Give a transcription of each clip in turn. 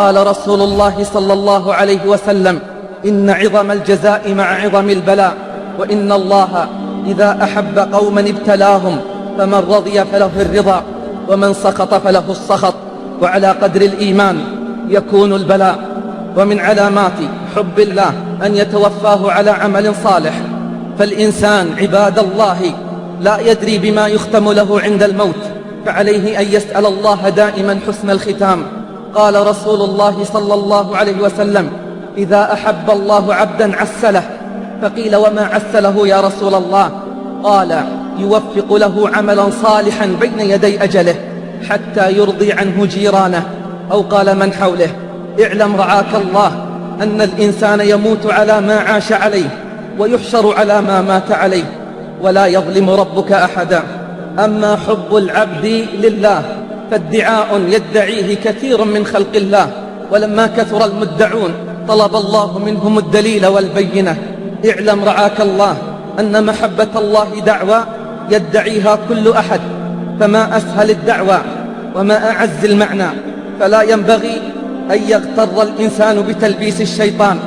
قال رسول الله صلى الله عليه وسلم: إن عظم الجزاء مع عظم البلاء، وإن الله إذا أحب قوما ابتلاهم، فمن رضي فله الرضا ومن سخط فله السخط، وعلى قدر الإيمان يكون البلاء. ومن علامات حب الله أن يتوفاه على عمل صالح، فالإنسان عباد الله لا يدري بما يختم له عند الموت، فعليه أن يسأل الله دائما حسن الختام. قال رسول الله صلى الله عليه وسلم: إذا أحب الله عبدا عسله. فقيل: وما عسله يا رسول الله؟ قال: يوفق له عملا صالحا بين يدي أجله حتى يرضي عنه جيرانه، أو قال من حوله. اعلم رعاك الله أن الإنسان يموت على ما عاش عليه ويحشر على ما مات عليه، ولا يظلم ربك أحدا. أما حب العبد لله فادعاء يدعيه كثير من خلق الله، ولما كثر المدعون طلب الله منهم الدليل والبينة. اعلم رعاك الله أن محبة الله دعوى يدعيها كل أحد، فما أسهل الدعوى وما أعز المعنى. فلا ينبغي أن يغتر الإنسان بتلبيس الشيطان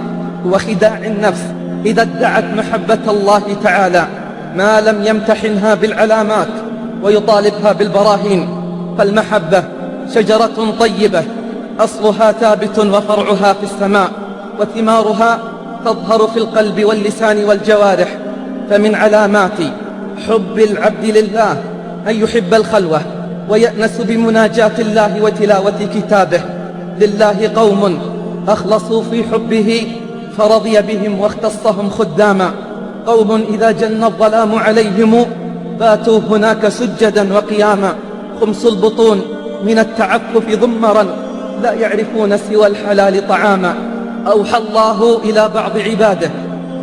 وخداع النفس إذا ادعت محبة الله تعالى ما لم يمتحنها بالعلامات ويطالبها بالبراهين. فالمحبة شجرة طيبة أصلها ثابت وفرعها في السماء، وثمارها تظهر في القلب واللسان والجوارح. فمن علامات حب العبد لله أن يحب الخلوة ويأنس بمناجاة الله وتلاوة كتابه. لله قوم أخلصوا في حبه فرضي بهم واختصهم خداما، قوم إذا جن الظلام عليهم باتوا هناك سجدا وقياما، خمس البطون من التعفف ضمرا لا يعرفون سوى الحلال طعاما. أوحى الله إلى بعض عباده: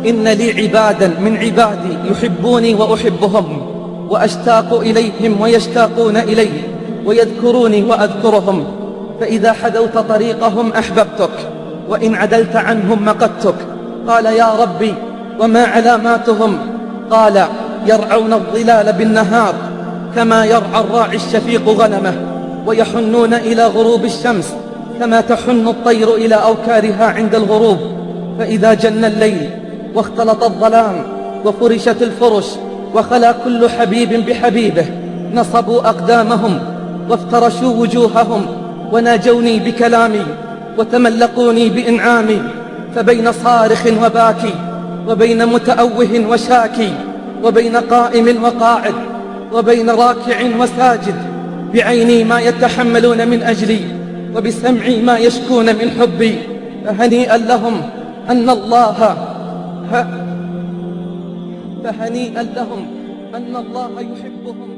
إن لي عبادا من عبادي يحبوني وأحبهم، وأشتاق إليهم ويشتاقون إلي، ويذكروني وأذكرهم، فإذا حذوت طريقهم أحببتك، وإن عدلت عنهم مقتك. قال: يا ربي وما علاماتهم؟ قال: يرعون الظلال بالنهار كما يرعى الراعي الشفيق غنمه، ويحنون إلى غروب الشمس كما تحن الطير إلى أوكارها عند الغروب. فإذا جن الليل واختلط الظلام وفرشت الفرش وخلا كل حبيب بحبيبه، نصبوا أقدامهم وافترشوا وجوههم وناجوني بكلامي وتملقوني بإنعامي. فبين صارخ وباكي، وبين متأوه وشاكي، وبين قائم وقاعد، وبين راكع وساجد، بعيني ما يتحملون من أجلي، وبسمعي ما يشكون من حبي. فهنيئا لهم أن الله يحبهم.